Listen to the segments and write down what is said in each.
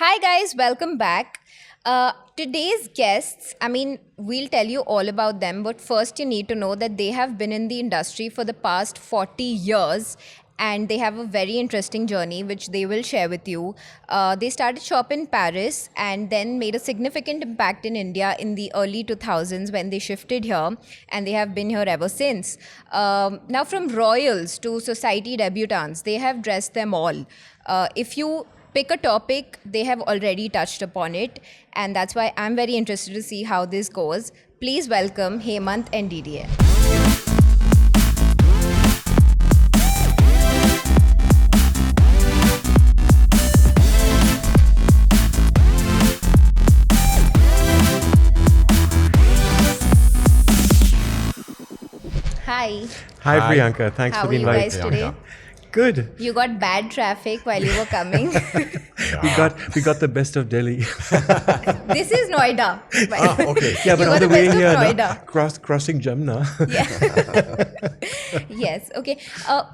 Hi, guys, welcome back. Today's guests, we'll tell you all about them, but first, you need to know that they have been in the industry for the past 40 years and they have a very interesting journey which they will share with you. They started shop in Paris and then made a significant impact in India in the early 2000s when they shifted here, and they have been here ever since. Now, from royals to society debutantes, they have dressed them all. If you pick a topic, they have already touched upon it, and that's why I'm very interested to see how this goes. Please welcome Hemant and Didier. Hi. Hi, Priyanka. Thanks How for the are you invite. guys today? Good. You got bad traffic while you were coming. We got the best of Delhi. This is Noida. Okay. Yeah, but You got on the the way best of here, Noida. crossing Jamna. Yeah. Yes. Okay.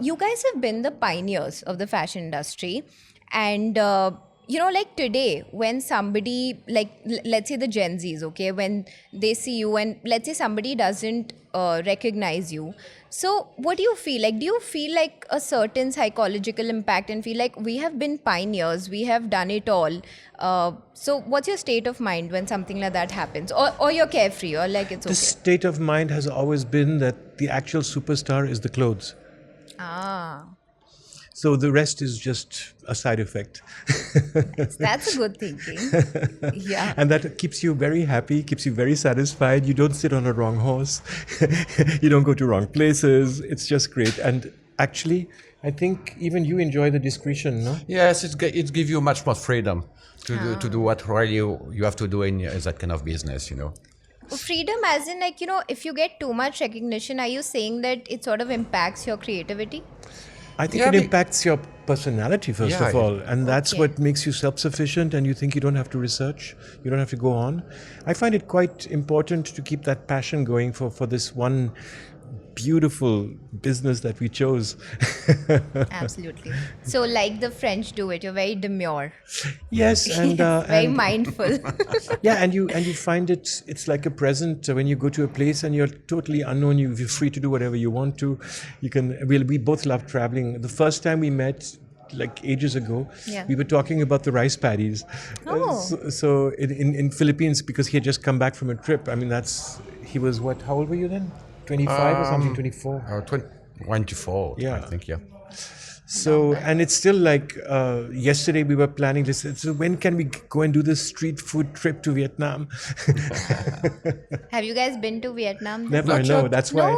You guys have been the pioneers of the fashion industry. And, like today, when somebody, let's say the Gen Zs, okay, when they see you and let's say somebody doesn't recognize you. So what do you feel? Like, do you feel like a certain psychological impact and feel like we have been pioneers, we have done it all? So what's your state of mind when something like that happens? Or you're carefree or like it's The okay? state of mind has always been that the actual superstar is the clothes. Ah. So the rest is just a side effect. That's a good thinking. Yeah. And that keeps you very happy, keeps you very satisfied. You don't sit on a wrong horse. You don't go to wrong places. It's just great. And actually, I think even you enjoy the discretion, no? Yes, it gives you much more freedom to do what really you have to do in that kind of business, Freedom as in if you get too much recognition, are you saying that it sort of impacts your creativity? I think Yeah, it impacts your personality, first Yeah, of all. And that's Okay. what makes you self-sufficient, and you think you don't have to research, you don't have to go on. I find it quite important to keep that passion going for this one beautiful business that we chose. Absolutely. So like the French do it, you're very demure. Yes, and Very and mindful. yeah, and you find it's like a present when you go to a place and you're totally unknown. You're free to do whatever you want to. We both love traveling. The first time we met, like ages ago, Yeah. we were talking about the rice paddies. Oh. So in Philippines, because he had just come back from a trip. I mean, he was what? How old were you then? 25 or something? 24. 24, Yeah. I think, yeah. So, and it's still like yesterday we were planning this. So when can we go and do this street food trip to Vietnam? Have you guys been to Vietnam? Never, Not no. yet. That's why.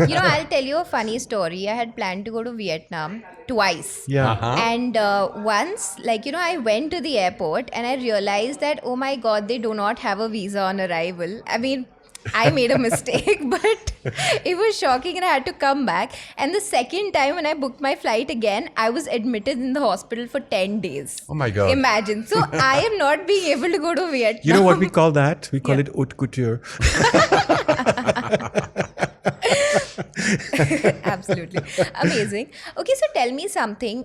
No, I'll tell you a funny story. I had planned to go to Vietnam twice. Yeah. And once, I went to the airport and I realized that, oh my God, they do not have a visa on arrival. I mean, I made a mistake, but it was shocking and I had to come back. And the second time when I booked my flight again, I was admitted in the hospital for 10 days. Oh my God. Imagine. So I am not being able to go to Vietnam. You know what we call that? We call Yeah. it haute couture. Absolutely. Amazing. Okay, so tell me something.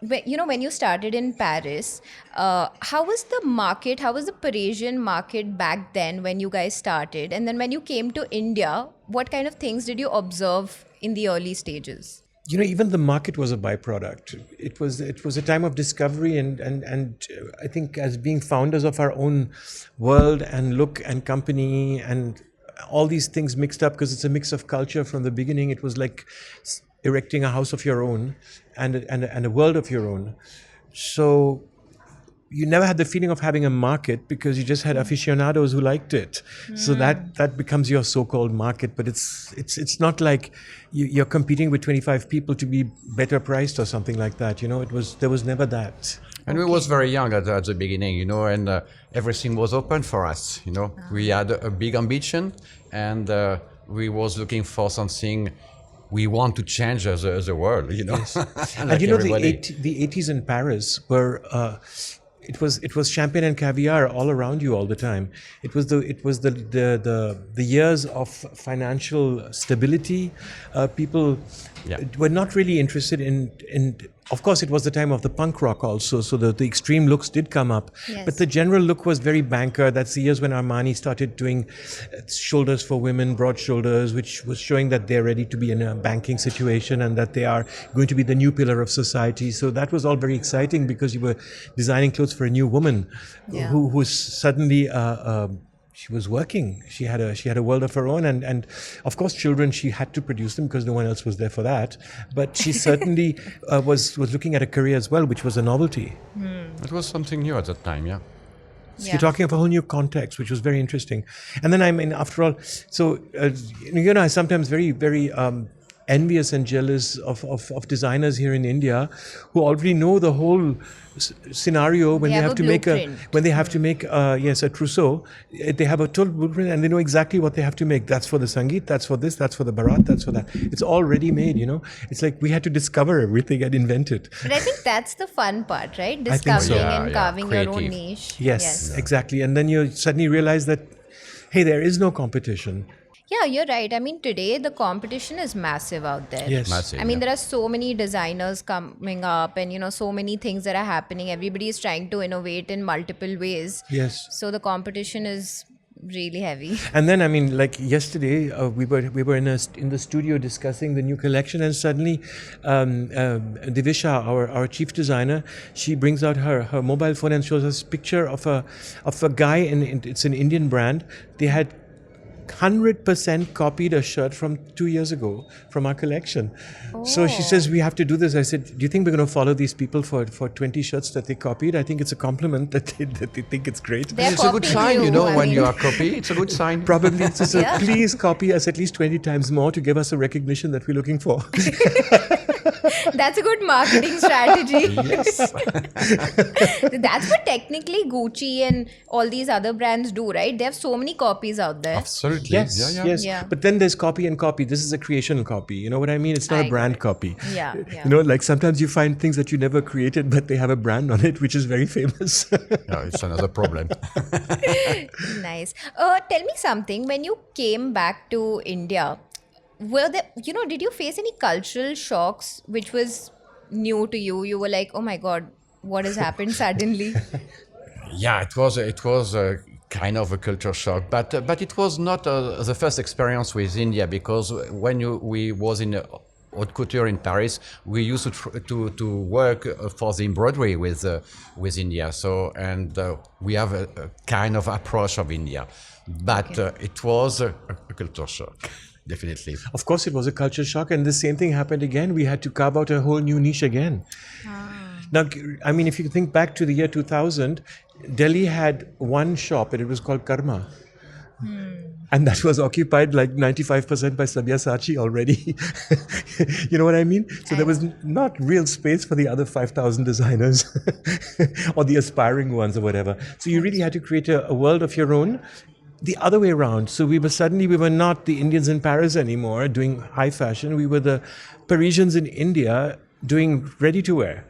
When you started in Paris, how was the market? How was the Parisian market back then when you guys started? And then when you came to India, what kind of things did you observe in the early stages? You know, even the market was a byproduct. It was a time of discovery, and I think as being founders of our own world and look and company and all these things mixed up, because it's a mix of culture from the beginning. It was like erecting a house of your own and a world of your own. So you never had the feeling of having a market because you just had aficionados who liked it. So that becomes your so-called market. But it's not like you're competing with 25 people to be better priced or something like that. There was never that. And we was very young at the beginning, and everything was open for us, We had a big ambition, and we was looking for something we want to change the world, Yes. Like And everybody. the 80s in Paris were it was champagne and caviar all around you all the time. It was the years of financial stability. People Yeah. were not really interested in Of course, it was the time of the punk rock also, so the extreme looks did come up. Yes. But the general look was very banker. That's the years when Armani started doing shoulders for women, broad shoulders, which was showing that they're ready to be in a banking situation and that they are going to be the new pillar of society. So that was all very exciting because you were designing clothes for a new woman who was suddenly... she was working. She had a world of her own, and of course, children. She had to produce them because no one else was there for that. But she certainly was looking at a career as well, which was a novelty. It was something new at that time, yeah. So you're talking of a whole new context, which was very interesting. And then I mean, after all, so I'm sometimes very, very envious and jealous of designers here in India who already know the whole scenario when they have to make a trousseau. They have a total blueprint and they know exactly what they have to make. That's for the Sangeet, that's for this, that's for the Bharat, that's for that. It's all ready made, It's like we had to discover everything and invent it. But I think that's the fun part, right? I think so. Discovering and carving your own Creative. niche. Yes, exactly. And then you suddenly realize that, hey, there is no competition. Yeah, you're right. I mean, today the competition is massive out there. Yes. Massive, I mean, yeah. there are so many designers coming up and, so many things that are happening. Everybody is trying to innovate in multiple ways. Yes. So the competition is really heavy. And then, I mean, like yesterday, we were in the studio discussing the new collection, and suddenly, Divisha, our chief designer, she brings out her mobile phone and shows us a picture of a guy, and it's an Indian brand. They had 100% copied a shirt from 2 years ago from our collection. So she says, we have to do this. I said, do you think we're going to follow these people for 20 shirts that they copied? I think it's a compliment that they think it's great. They're It's a good copying sign, I when mean, you are copy. It's a good sign. Probably. So please copy us at least 20 times more to give us the recognition that we're looking for. That's a good marketing strategy. Yes. That's what technically Gucci and all these other brands do, right? They have so many copies out there. Absolutely. Yes, Yeah. yes. Yeah. But then there's copy and copy. This is a creation copy. You know what I mean? It's not I a brand get it. copy. Yeah. Like sometimes you find things that you never created, but they have a brand on it, which is very famous. Yeah, it's another problem. Nice. Tell me something. When you came back to India, were there, did you face any cultural shocks which was new to you? You were like, oh my God, what has happened suddenly? Yeah, it was a kind of a culture shock, but it was not the first experience with India, because when we was in Haute Couture in Paris, we used to work for the embroidery with India. So we have a kind of approach of India, but it was a culture shock. Definitely. Of course, it was a culture shock, and the same thing happened again. We had to carve out a whole new niche again. Now, I mean, if you think back to the year 2000, Delhi had one shop, and it was called Karma. And that was occupied like 95% by Sabyasachi already. You know what I mean? So there was not real space for the other 5,000 designers or the aspiring ones or whatever. So you really had to create a world of your own. The other way around. So we were not the Indians in Paris anymore doing high fashion. We were the Parisians in India doing ready to wear.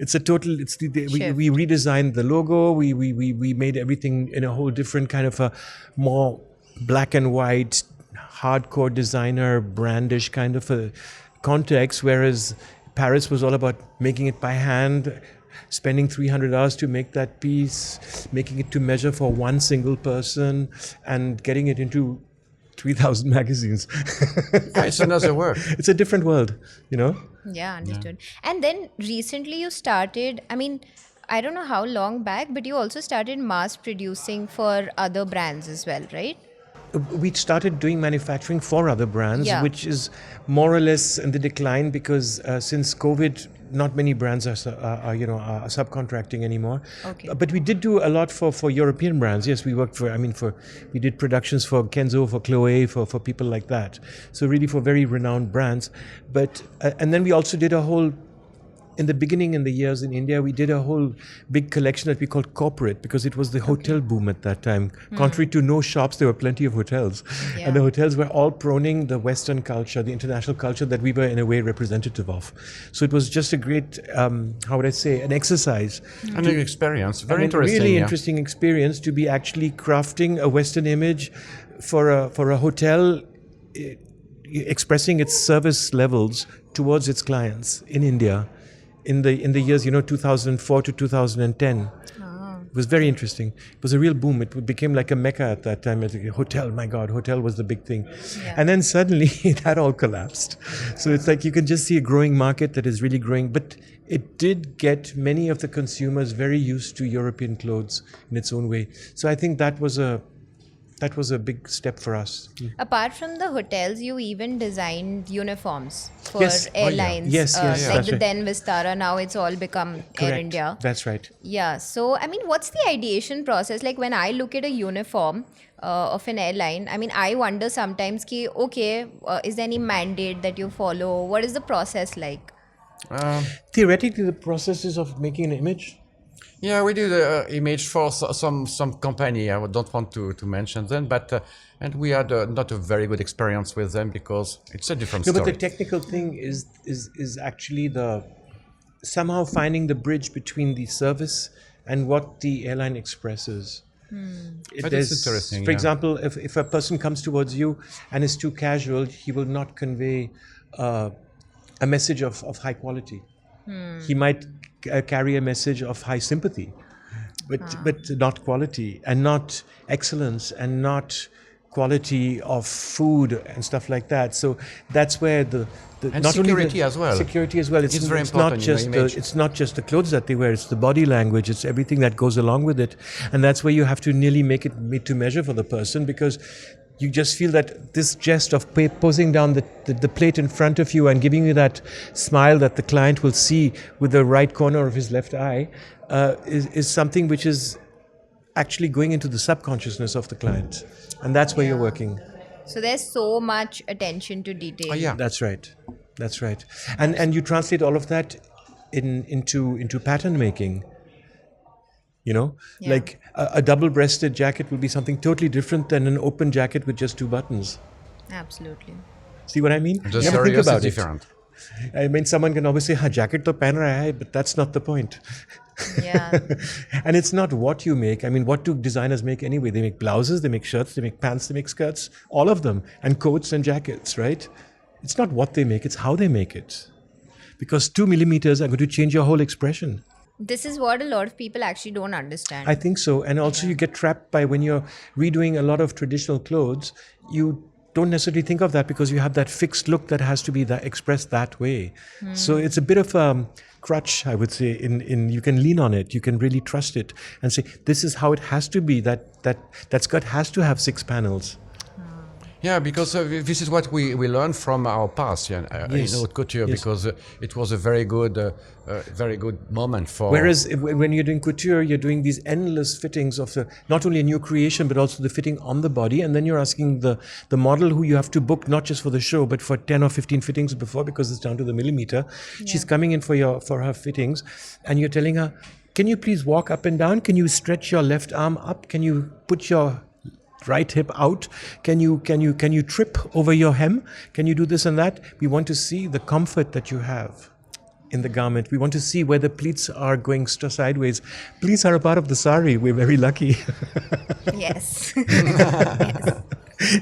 It's a total. We redesigned the logo. We made everything in a whole different kind of a more black and white, hardcore designer, brandish kind of a context. Whereas Paris was all about making it by hand, spending 300 hours to make that piece, making it to measure for one single person, and getting it into 3,000 magazines. It's another work. It's a different world, Yeah, understood. And then recently you started, I mean, I don't know how long back, but you also started mass producing for other brands as well, right? We started doing manufacturing for other brands, which is more or less in the decline because since COVID, not many brands are subcontracting anymore. Okay. But we did do a lot for European brands. Yes, we worked we did productions for Kenzo, for Chloé, for people like that. So really for very renowned brands. But and then we also did a whole. In the beginning, in the years in India, we did a whole big collection that we called corporate because it was the hotel boom at that time. Contrary to no shops, there were plenty of hotels. Yeah. And the hotels were all proning the Western culture, the international culture that we were in a way representative of. So it was just a great, an exercise. And an experience. Very And interesting. A really yeah. interesting experience to be actually crafting a Western image for a hotel. expressing its service levels towards its clients in India in the years 2004 to 2010. It was very interesting. It was a real boom. It became like a mecca at that time. Hotel, my God, hotel was the big thing. Yeah. And then suddenly that all collapsed. So it's like you can just see a growing market that is really growing. But it did get many of the consumers very used to European clothes in its own way. So I think that was a big step for us. Apart from the hotels, you even designed uniforms for Yes. Oh, yeah. airlines. Yes, like that's the right. then Vistara, now it's all become Air Correct. India. That's right. Yeah. So, I mean, what's the ideation process? Like when I look at a uniform of an airline, I mean, I wonder sometimes, is there any mandate that you follow? What is the process like? Theoretically, the process is of making an image. Yeah, we do the image for some company. I don't want to mention them, but and we had not a very good experience with them because it's a different No, story. but the technical thing is actually somehow finding the bridge between the service and what the airline expresses. But it's interesting, For yeah. example, if a person comes towards you and is too casual, he will not convey a message of high quality. He might carry a message of high sympathy, but not quality, and not excellence, and not quality of food and stuff like that. So that's where the And not only security as well. Security as well. It's very not important in your just image. it's not just the clothes that they wear. It's the body language. It's everything that goes along with it, and that's where you have to nearly make it made to measure for the person, because you just feel that this jest of posing down the plate in front of you and giving you that smile that the client will see with the right corner of his left eye is something which is actually going into the subconsciousness of the client. And that's where you're working. So there's so much attention to detail. Oh, yeah. That's right. That's right. And you translate all of that into pattern making. Yeah. Like a double-breasted jacket will be something totally different than an open jacket with just 2 buttons. Absolutely. See what I mean? The You ever think serious about is it? different. I mean, someone can always say, jacket to pehen raha hai, but that's not the point. Yeah. And it's not what you make. I mean, what do designers make anyway? They make blouses, they make shirts, they make pants, they make skirts, all of them, and coats and jackets, right? It's not what they make, it's how they make it. Because 2 millimeters are going to change your whole expression. This is what a lot of people actually don't understand. I think so. And also you get trapped by when you're redoing a lot of traditional clothes, you don't necessarily think of that because you have that fixed look that has to be expressed that way. So it's a bit of a crutch, I would say, in you can lean on it, you can really trust it and say, this is how it has to be, that skirt has to have 6 panels. Yeah, because this is what we learned from our past, in Haute Couture, Yes. because it was a very good moment for. Whereas when you're doing couture, you're doing these endless fittings of not only a new creation, but also the fitting on the body. And then you're asking the model who you have to book, not just for the show, but for 10 or 15 fittings before, because it's down to the millimeter. She's coming in for her fittings, and you're telling her, can you please walk up and down? Can you stretch your left arm up? Can you put your right hip out? Can you trip over your hem? Can you do this and that? We want to see the comfort that you have in the garment. We want to see where the pleats are going sideways. Pleats are a part of the sari. We're very lucky. Yes.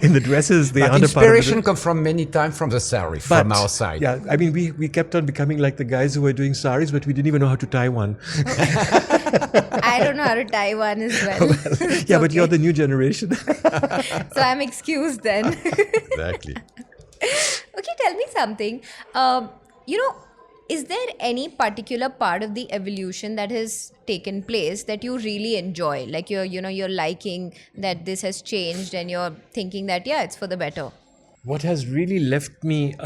In the dresses, they But are the part of inspiration comes from many times from the sari, from our side. Yeah, I mean, we kept on becoming like the guys who were doing saris, but we didn't even know how to tie one. I don't know how to tie one as well. Yeah, but you're the new generation. So I'm excused then. Exactly. Okay, tell me something. Is there any particular part of the evolution that has taken place that you really enjoy? Like you're liking that this has changed and you're thinking that, it's for the better. What has really left me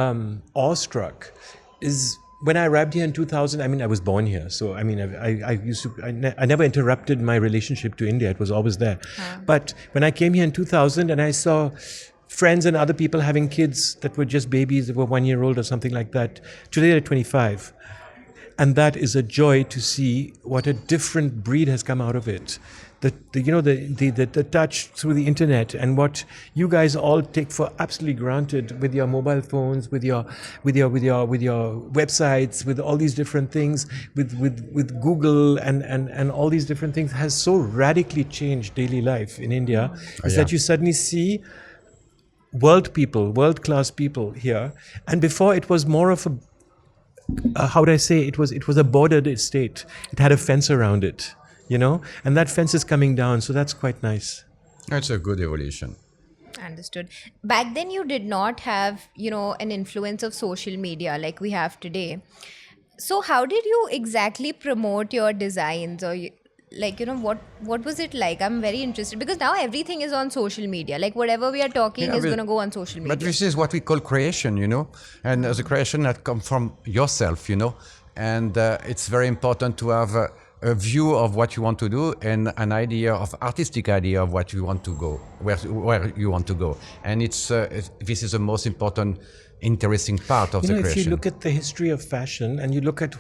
awestruck is when I arrived here in 2000. I mean, I was born here, so I mean, I never interrupted my relationship to India. It was always there. But when I came here in 2000 and I saw friends and other people having kids that were just babies, that were 1 year old or something like that. Today they're 25. And that is a joy to see what a different breed has come out of it. The touch through the internet and what you guys all take for absolutely granted with your mobile phones, with your websites, with all these different things, with Google and all these different things has so radically changed daily life in India. Is that you suddenly see world class people here. And before it was more of how would I say, it was a bordered estate. It had a fence around it, and that fence is coming down, so that's quite nice. It's a good evolution. Understood. Back then, you did not have, an influence of social media like we have today. So, how did you exactly promote your designs, or what was it like? I'm very interested because now everything is on social media. Like whatever we are talking Yeah, is but- going to go on social media. But this is what we call creation, and the creation that comes from yourself, and it's very important to have a view of what you want to do and an artistic idea of what you want to go, where you want to go. And this is the most important, interesting part of the If creation. you look at the history of fashion and you look at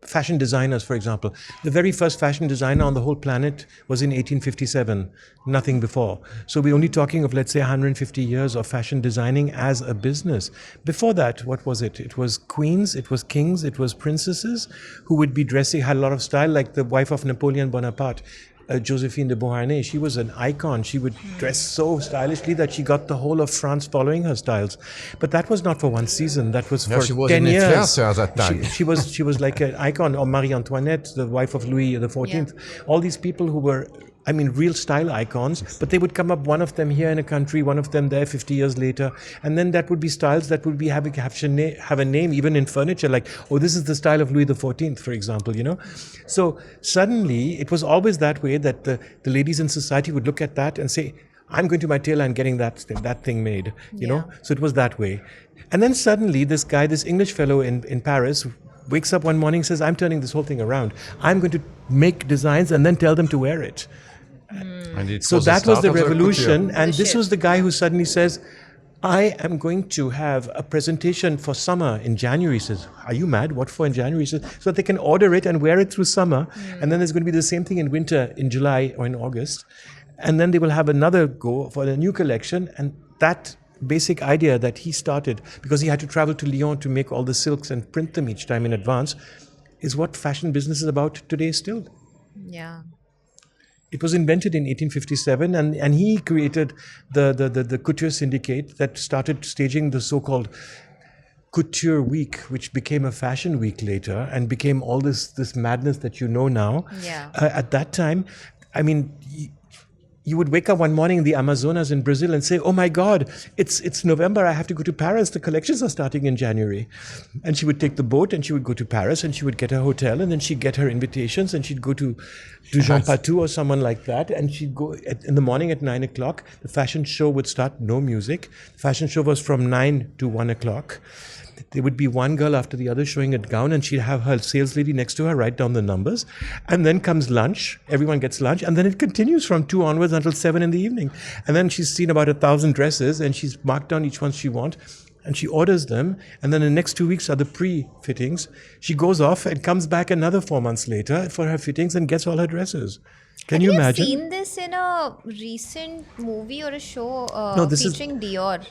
fashion designers, for example, the very first fashion designer on the whole planet was in 1857, nothing before. So we're only talking of, let's say, 150 years of fashion designing as a business. Before that, what was it? It was queens, it was kings, it was princesses who would be dressing, had a lot of style, like the wife of Napoleon Bonaparte. Josephine de Beauharnais, she was an icon. She would dress so stylishly that she got the whole of France following her styles. But that was not for one season. That was for she was 10 an years. influencer at that time. She was like an icon. Or Marie Antoinette, the wife of Louis XIV. All these people who were, real style icons, but they would come up, one of them here in a country, one of them there 50 years later. And then that would be styles that would be have a name, even in furniture, like, oh, this is the style of Louis XIV, for example, So suddenly, it was always that way that the ladies in society would look at that and say, I'm going to my tailor and getting that thing made, you know? So it was that way. And then suddenly, this English fellow in Paris, wakes up one morning and says, I'm turning this whole thing around. I'm going to make designs and then tell them to wear it. And So that was the revolution, and The this was shift. the guy who suddenly says, I am going to have a presentation for summer in January. He says, are you mad? What for in January? He says, so that they can order it and wear it through summer. And then there's going to be the same thing in winter, in July or in August. And then they will have another go for a new collection. And that basic idea that he started, because he had to travel to Lyon to make all the silks and print them each time in advance, is what fashion business is about today still. Yeah. It was invented in 1857, and he created the Couture Syndicate that started staging the so-called Couture Week, which became a Fashion Week later and became all this madness that you know now. Yeah. At that time, you would wake up one morning in the Amazonas in Brazil and say, oh my God, it's November, I have to go to Paris, the collections are starting in January. And she would take the boat and she would go to Paris and she would get a hotel and then she'd get her invitations and she'd go to Jean Patou or someone like that, and she'd go in the morning at 9 o'clock. The fashion show would start, no music. The fashion show was from 9 to 1 o'clock. There would be one girl after the other showing a gown, and she'd have her sales lady next to her write down the numbers. And then comes lunch. Everyone gets lunch. And then it continues from 2 onwards until 7 in the evening. And then she's seen about 1,000 dresses, and she's marked down each one she wants. And she orders them. And then the next 2 weeks are the pre-fittings. She goes off and comes back another 4 months later for her fittings and gets all her dresses. Can you imagine? Have you seen this in a recent movie or a show No, this is- featuring Dior?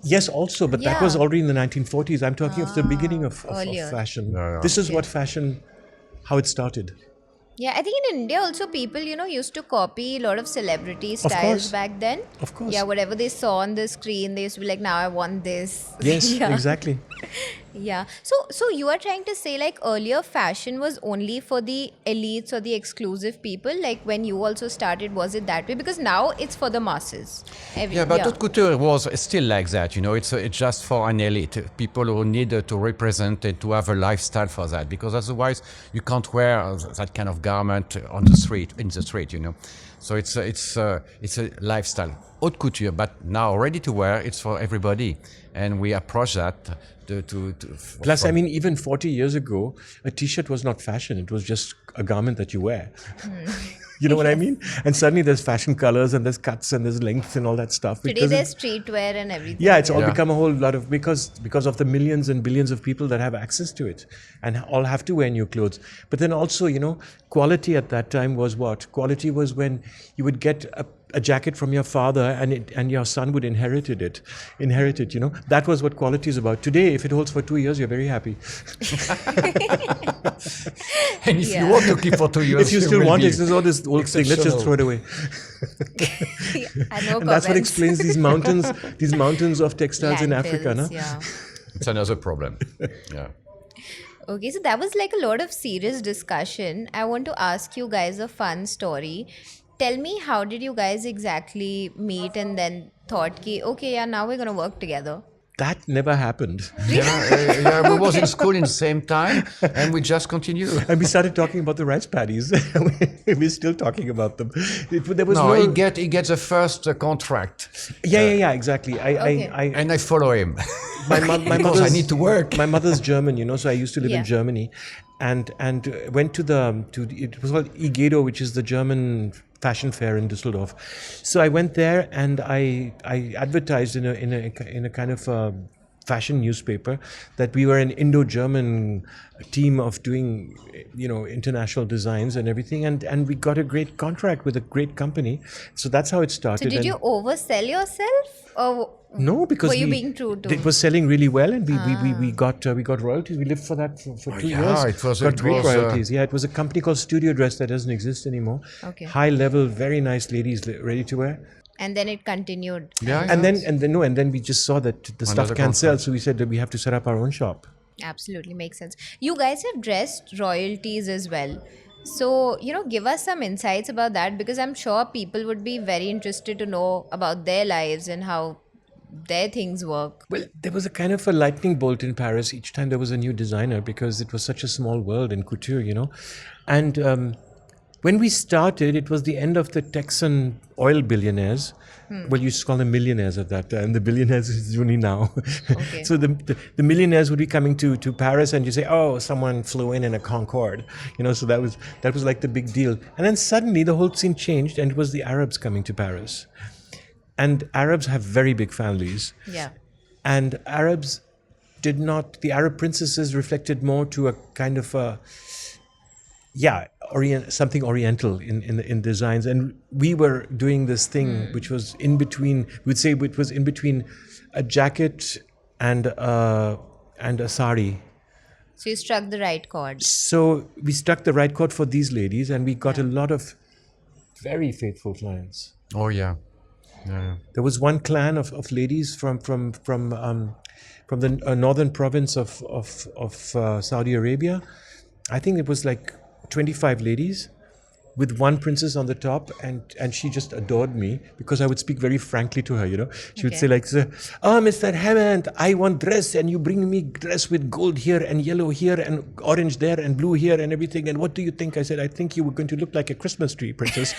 Yes, also, but that Yeah. was already in the 1940s. I'm talking of the beginning of earlier. fashion. Yeah. This is what fashion, how it started. Yeah, I think in India also people, used to copy a lot of celebrity Of styles course. back then. Of course. Yeah, whatever they saw on the screen, they used to be like, now I want this. Yes, Yeah. exactly. Yeah. So you are trying to say like earlier fashion was only for the elites or the exclusive people? Like when you also started, was it that way? Because now it's for the masses. Yeah, but haute couture was still like that, It's just for an elite, people who need to represent and to have a lifestyle for that, because otherwise you can't wear that kind of garment in the street, So it's a lifestyle. Haute couture, but now ready to wear, it's for everybody, and we approach that Plus, even 40 years ago, a t-shirt was not fashion. It was just a garment that you wear. You know what I mean? And suddenly there's fashion colors and there's cuts and there's lengths and all that stuff. Today because there's streetwear and everything. yeah, it's all Yeah. become a whole lot of, because of the millions and billions of people that have access to it and all have to wear new clothes. But then also, quality at that time was what? Quality was when you would get a jacket from your father and your son would inherit it, that was what quality is about. Today, if it holds for 2 years, you're very happy. And if you want to keep for 2 years, If you still will want be it, there's all this old thing, let's just throw it away. No And that's what comments. explains these mountains of textiles in Africa, no? Landfills, yeah. It's another problem. Yeah. Okay, so that was like a lot of serious discussion. I want to ask you guys a fun story. Tell me, how did you guys exactly meet and then thought ki, okay, yeah, now we're going to work together? That never happened. We was in school in the same time, and we just continue. And we started talking about the rice paddies. We're still talking about them. There was No, he gets the first contract, Yeah, exactly. Okay. and I follow him. My Because mother's, I need to work. My mother's German, so I used to live Yeah. in Germany, and went to it was called Igedo, which is the German fashion fair in Düsseldorf. So I went there and I advertised in a kind of fashion newspaper that we were an Indo-German team of doing international designs and everything, and we got a great contract with a great company. So that's how it started. So did And- you oversell yourself? Or No, because were you being true to? it was selling really well, and we got royalties. We lived for that for 2 yeah, years. it was- got it great was, royalties. Yeah, it was a company called Studio Dress that doesn't exist anymore. Okay. High level, very nice ladies ready to wear. And then it continued. Yeah, And then we just saw that the stuff Another can't sell, contract. so we said that we have to set up our own shop. Absolutely makes sense. You guys have dressed royalties as well. So, give us some insights about that, because I'm sure people would be very interested to know about their lives and how their things work. Well, there was a kind of a lightning bolt in Paris each time there was a new designer, because it was such a small world in couture. And when we started, it was the end of the Texan oil billionaires. Well, you used to call them millionaires at that time. The billionaires is only now. Okay. So the millionaires would be coming to Paris, and you say, oh, someone flew in a Concorde. So that was like the big deal. And then suddenly the whole scene changed, and it was the Arabs coming to Paris. And Arabs have very big families. Yeah. And the Arab princesses reflected more to a kind of something oriental in designs. And we were doing this thing which was in between, we'd say it was in between a jacket and a sari. So you struck the right chord. So we struck the right chord for these ladies, and we got a lot of very faithful clients. Oh yeah. Yeah. There was one clan of ladies from the northern province of Saudi Arabia. I think it was like 25 ladies with one princess on the top, and she just adored me because I would speak very frankly to her. She would Okay. say like, "Oh, Mr. Hemant, I want dress, and you bring me dress with gold here and yellow here and orange there and blue here and everything. And what do you think?" I said, "I think you were going to look like a Christmas tree, princess."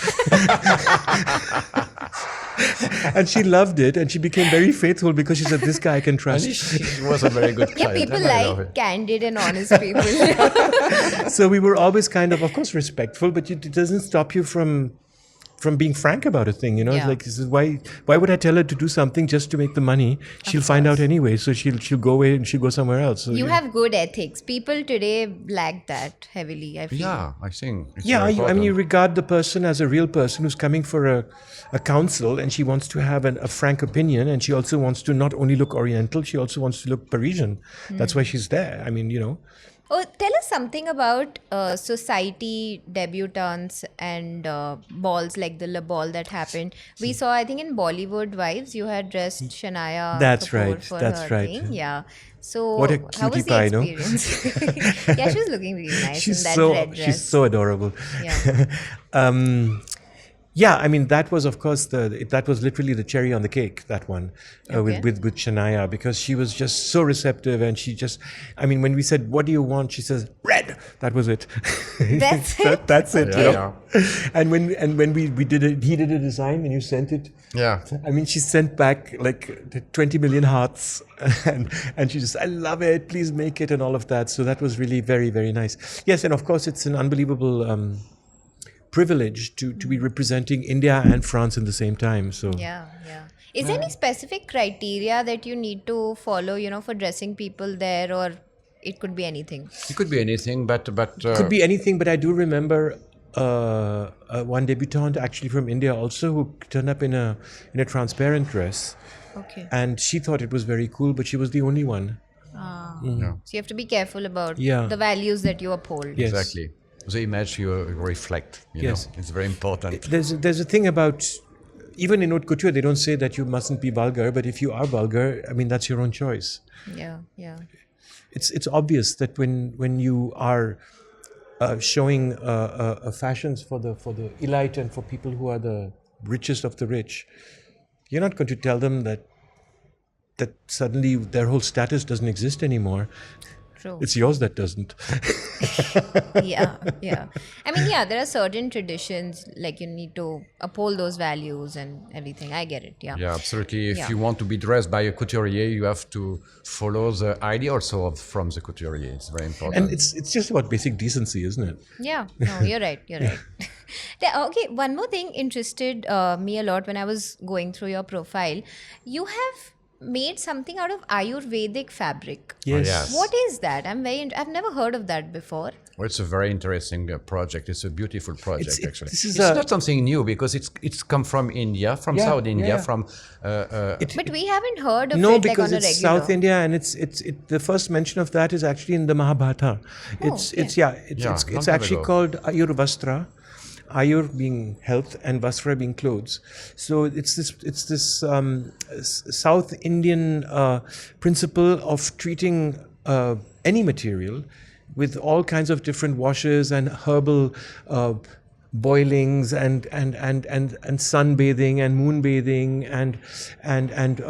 And she loved it, and she became very faithful because she said, "This guy I can And trust." she was a very good Yeah, client. people and I love like it. candid and honest people. So we were always kind of course, respectful, but it doesn't stop you from being frank about a thing. It's Yeah. like, this is why would I tell her to do something just to make the money? She'll find out anyway, so she'll go away and she'll go somewhere else. So, You have good ethics. People today lack that heavily, I feel. Yeah, I think. It's Yeah, very I mean, important. you regard the person as a real person who's coming for a counsel, and she wants to have a frank opinion, and she also wants to not only look Oriental, she also wants to look Parisian. That's why she's there. I mean. Oh, tell us something about society debutantes and balls, like the Le Ball that happened. We saw, I think, in Bollywood Wives, you had dressed Shanaya That's Kapoor right, for that's her right. thing. Yeah. So What a how was cutie the pie, no? experience? Yeah, she was looking really nice in that red dress. She's so adorable. Yeah. Yeah, I mean, that was, of course, that was literally the cherry on the cake, that one, Okay. with Shanaya, because she was just so receptive, and she just, I mean, when we said, "What do you want?" she says, "Red." That was it. That's it? That's it. Yeah, And when we did it, he did a design, and you sent it. Yeah. I mean, she sent back like 20 million hearts, and she just, "I love it, please make it," and all of that. So that was really very, very nice. Yes, and of course, it's an unbelievable privilege to be representing India and France in the same time. So Yeah. Is there any specific criteria that you need to follow, for dressing people there, or it could be anything? It could be anything, but could be anything, but I do remember one debutante actually from India also who turned up in a transparent dress, Okay. and she thought it was very cool, but she was the only one. So you have to be careful about Yeah. the values that you uphold. Yes. Exactly. The image you reflect, Yes. it's very important. There's a thing about, even in haute couture, they don't say that you mustn't be vulgar, but if you are vulgar, I mean, that's your own choice. Yeah, yeah. It's obvious that when you are showing fashions for the elite and for people who are the richest of the rich, you're not going to tell them that suddenly their whole status doesn't exist anymore. True. It's yours that doesn't. Yeah, yeah. I mean, yeah, there are certain traditions, like you need to uphold those values and everything. I get it. Yeah. Yeah, absolutely. If Yeah. you want to be dressed by a couturier, you have to follow the idea also from the couturier. It's very important. And it's just about basic decency, isn't it? Yeah, no, you're right. You're right. Okay, one more thing interested me a lot when I was going through your profile. You have made something out of Ayurvedic fabric. Yes. yes. What is that? I've never heard of that before. Well, it's a very interesting project. It's a beautiful project, actually. this is It's not something new because it's come from India, from Yeah, South India, yeah. from But we haven't heard of No, it like because on a it's regular. South India, and it's the first mention of that is actually in the Mahabharata. It's long time actually ago. called Ayurvastra. Ayur being health and Vastra being clothes. So it's this South Indian principle of treating any material with all kinds of different washes and herbal boilings and sunbathing and moonbathing and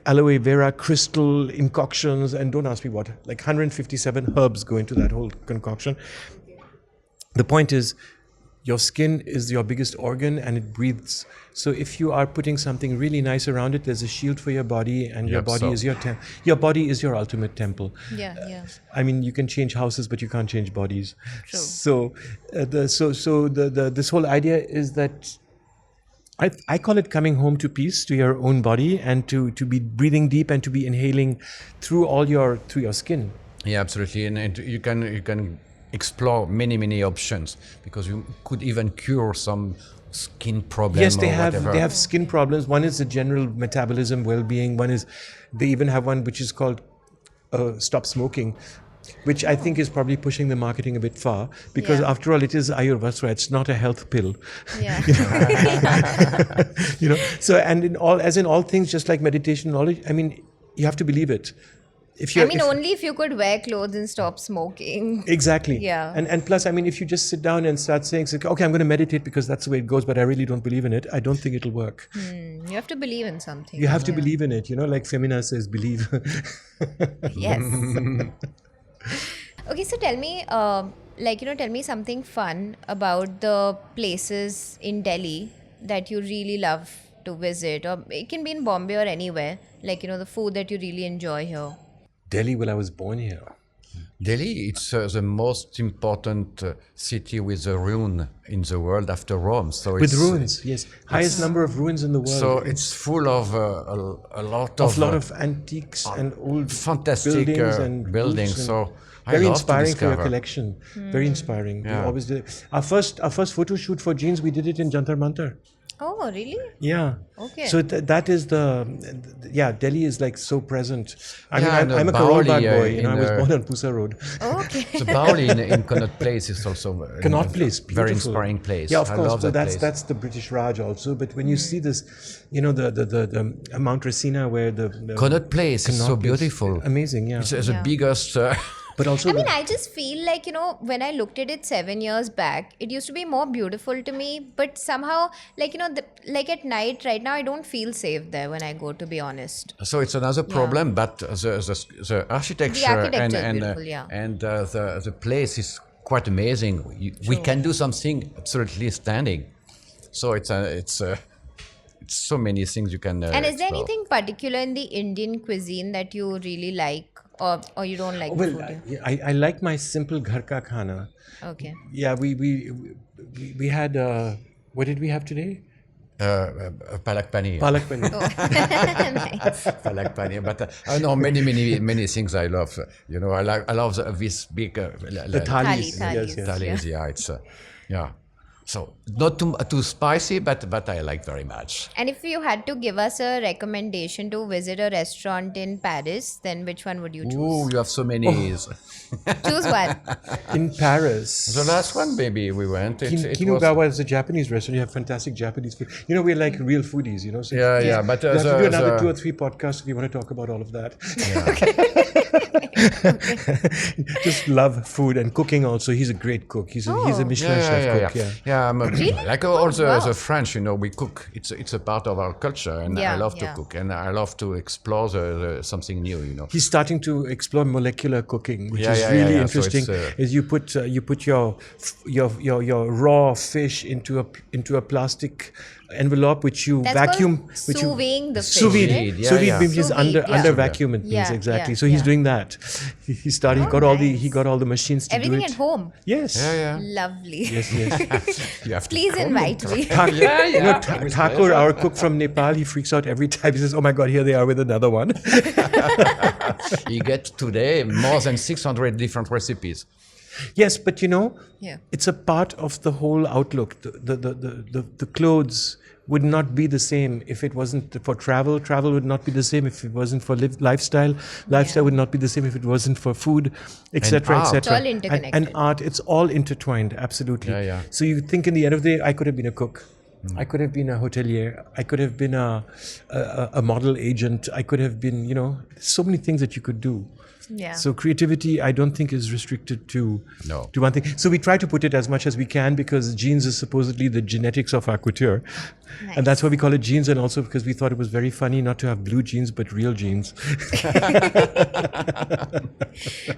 aloe vera crystal incoctions, and don't ask me what, like 157 herbs go into that whole concoction. The point is, your skin is your biggest organ and it breathes. So if you are putting something really nice around it, there's a shield for your body, and your Yep, body so- is your body is your ultimate temple. Yeah, yeah. I mean, you can change houses, but you can't change bodies. True. So, this whole idea is that I call it coming home to peace, to your own body, and to be breathing deep and to be inhaling through your skin. Yeah, absolutely, and you can explore many options because you could even cure some skin problem. Yes, or they have whatever. skin problems. One is the general metabolism, well-being. One is they even have one which is called stop smoking, which I think is probably pushing the marketing a bit far, because Yeah. after all, it is Ayurvastra. It's not a health pill. Yeah. So, and as in all things, just like meditation, knowledge, I mean, you have to believe it. Only if you could wear clothes and stop smoking. Exactly. Yeah. And plus, I mean, if you just sit down and start saying, okay, I'm going to meditate because that's the way it goes, but I really don't believe in it, I don't think it'll work. You have to believe in something. You have to believe in it, like Femina says, believe. Yes. Okay, so tell me, tell me something fun about the places in Delhi that you really love to visit, or it can be in Bombay or anywhere, the food that you really enjoy here. Delhi, well, I was born here. Delhi, it's the most important city with a ruin in the world after Rome. So With it's, ruins, yes. Highest number of ruins in the world. So it's full of a lot of antiques and old fantastic buildings and buildings. roofs, So I very love to inspiring for your discover. collection. Very inspiring. We Yeah. always did. Our first photo shoot for jeans, we did it in Jantar Mantar. Oh, really? Yeah. Okay. So that is Delhi is like so present. I Yeah, mean, and I'm a Baoli, Karol Bagh boy. in I was the- born on Pusa Road. Okay. The Baoli in Connaught Place is also Connaught Place, very beautiful. inspiring place. Yeah, of I course. love So that that's place. the British Raj also. But when you see this, the Mount Rasina where the Connaught Place is so Connaught Place, beautiful. amazing. Yeah. It's the Yeah. biggest. But also, I mean, I just feel like, when I looked at it 7 years back, it used to be more beautiful to me. But somehow, at night right now, I don't feel safe there when I go, to be honest. So it's another problem, but the architecture, architecture is beautiful, yeah. and the place is quite amazing. We can do something absolutely standing. So it's so many things you can. And is there explore. anything particular in the Indian cuisine that you really like, or you don't like the well, food here? I like my simple ghar ka khana. Okay. Yeah, we had what did we have today? Palak paneer. Palak paneer. Nice. Palak paneer. But no, many things I love. I love this big The thalis. Thali, Yes, yes. thalis. Yeah, it's Yeah. So not too spicy, but I like very much. And if you had to give us a recommendation to visit a restaurant in Paris, then which one would you choose? Ooh, you have so many. Choose one. In Paris. The last one, maybe we went. It was, Kinugawa is a Japanese restaurant. You have fantastic Japanese food. You know, we're like real foodies, you know. So yeah. But we have to do another 2 or 3 podcasts if you want to talk about all of that. Just love food and cooking also. He's a great cook. He's a Michelin chef cook. Yeah, I'm like all wow. the French, you know, we cook. It's a part of our culture, and I love to cook, and I love to explore something new, you know. He's starting to explore molecular cooking, which is really interesting. So is you put your raw fish into a plastic envelope which you That's vacuum, called which sous vide the fish. sous vide, right? Yeah, sous vide yeah. means Sous vide, under yeah. vacuum it means Yeah, exactly. yeah, So he's yeah. doing that. He started. He got all the machines to Everything do it. at home. Yes. Yeah. Lovely. Yes. You have to Please come. invite me. You know, Thakur, our cook from Nepal, he freaks out every time. He says, "Oh my God, here they are with another one." You get today more than 600 different recipes. Yes, but you know, Yeah. it's a part of the whole outlook. The clothes would not be the same if it wasn't for travel. Travel would not be the same if it wasn't for lifestyle. Lifestyle would not be the same if it wasn't for food, etc., art. etc. It's all interconnected. And art, it's all intertwined, absolutely. Yeah. So you think in the end of the day, I could have been a cook. I could have been a hotelier. I could have been a model agent. I could have been, you know, so many things that you could do. Yeah. So creativity, I don't think, is restricted to one thing. So we try to put it as much as we can because genes is supposedly the genetics of our couture. Nice. And that's why we call it genes, and also because we thought it was very funny not to have blue jeans but real jeans.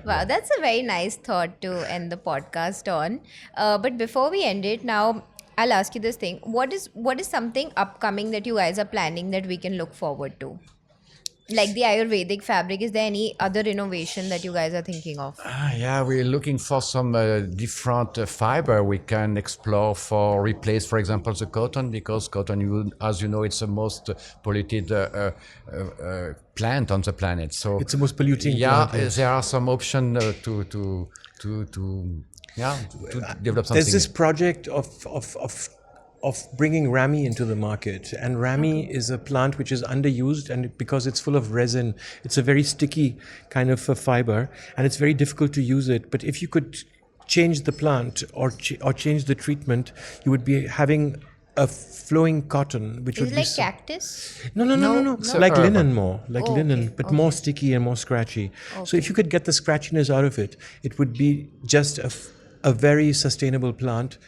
Wow, that's a very nice thought to end the podcast on. But before we end it, now I'll ask you this thing. What is something upcoming that you guys are planning that we can look forward to? Like the Ayurvedic fabric, is there any other innovation that you guys are thinking of? Yeah, we're looking for some different fiber we can explore for replace, for example, the cotton, because cotton, as you know, it's the most polluted plant on the planet. So It's the most polluting yeah, plant. there are some options to develop something. There's this project of bringing rami into the market, and rami is a plant which is underused, and because it's full of resin, it's a very sticky kind of a fiber, and it's very difficult to use it. But if you could change the plant or change the treatment, you would be having a flowing cotton, which Is would it be like cactus? No. So Like urban. linen more, like Oh, linen, okay, but okay. more sticky and more scratchy. So if you could get the scratchiness out of it, it would be just a very sustainable plant,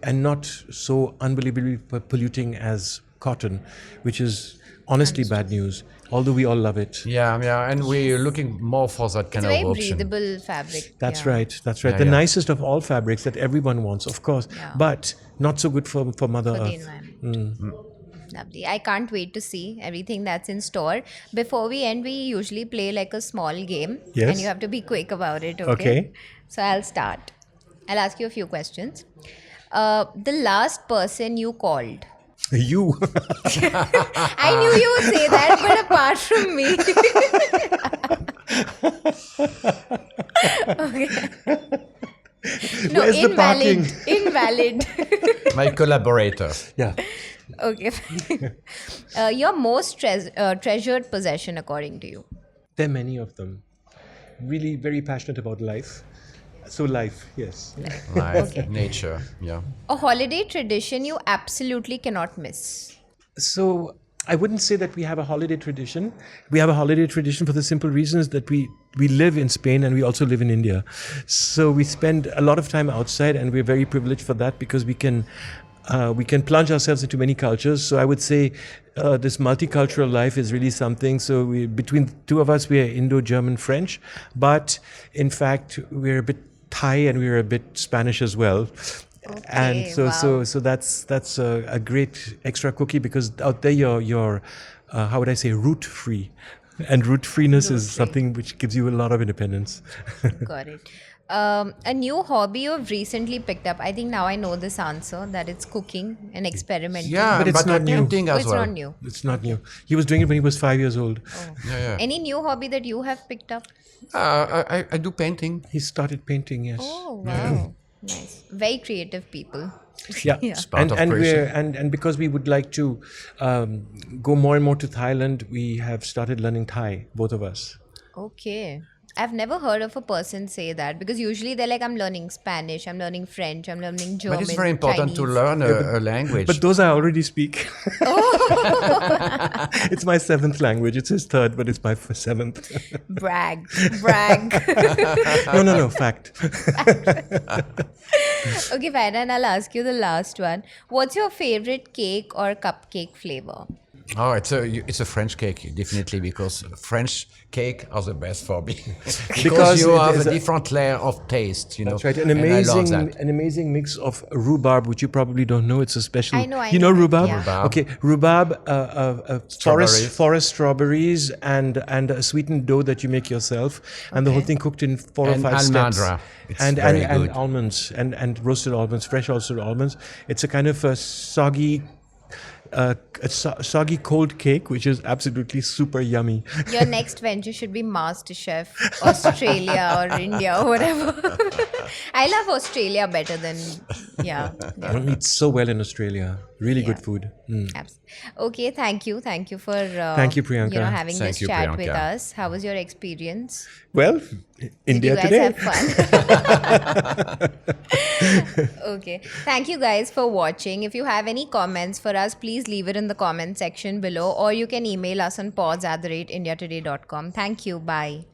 and not so unbelievably polluting as cotton, which is honestly bad news, although we all love it. Yeah, and we're looking more for that It's kind a of very option. breathable fabric. That's yeah. right. Yeah, The yeah. nicest of all fabrics that everyone wants, of course, Yeah. but not so good for Mother For the Earth. environment. Lovely. I can't wait to see everything that's in store. Before we end, we usually play like a small game. Yes. And you have to be quick about it, okay? Okay. So I'll start. I'll ask you a few questions. The last person you called. You. I knew you would say that, but apart from me. Okay. No, Where's the parking? Invalid. My collaborator. Yeah. Okay. Your most treasured possession, according to you? There are many of them. Really very passionate about life. So life, yes. Life, Okay. nature, yeah. A holiday tradition you absolutely cannot miss. So I wouldn't say that we have a holiday tradition. We have a holiday tradition for the simple reasons that we live in Spain and we also live in India. So we spend a lot of time outside, and we're very privileged for that because we can plunge ourselves into many cultures. So I would say this multicultural life is really something. So between the two of us, we are Indo-German-French, but in fact, we're a bit Thai and we're a bit Spanish as well. And so that's a great extra cookie, because out there you're how would I say, root free, and root freeness is something which gives you a lot of independence. Got it. A new hobby you've recently picked up. I think now I know this answer, that it's cooking and experimenting. Yeah, But it's not new. painting Oh, as it's well. not new. It's not new. He was doing it when he was 5 years old. Yeah. Any new hobby that you have picked up? I do painting. He started painting, yes. Oh, wow. Nice. Very creative people. Yeah, Yeah. part of creation. and because we would like to go more and more to Thailand, we have started learning Thai, both of us. Okay. I've never heard of a person say that because usually they're like, I'm learning Spanish, I'm learning French, I'm learning German. But it's very important to Chinese. learn a language. But those I already speak. It's my seventh language. It's his third, but it's my seventh. Brag. Brag. No, fact. Okay, fine. And I'll ask you the last one. What's your favorite cake or cupcake flavor? Oh, it's a French cake, definitely, because French cake are the best for me. because you it have is a different layer of taste, you know. That's right. and I love that. An amazing mix of rhubarb, which you probably don't know. It's a special. I know, You know it, rhubarb? yeah. Rhubarb. Okay, rhubarb, Strawberries. forest strawberries, and a sweetened dough that you make yourself, and the whole thing cooked in 4 or And 5 steps. almandra. It's and very and good. almonds and roasted almonds, fresh roasted almonds. It's a kind of a soggy. Soggy cold cake, which is absolutely super yummy. Your next venture should be MasterChef, Australia or India or whatever. I love Australia better than, yeah. I don't eat so well in Australia. Really Yeah. good food. Okay, thank you. Thank you for Thank you, Priyanka. having Thank this you, chat with Priyanka. us. How was your experience? Well, Did India you guys today. have fun? Okay. Thank you guys for watching. If you have any comments for us, please leave it in the comment section below, or you can email us on pods@indiatoday.com. Thank you. Bye.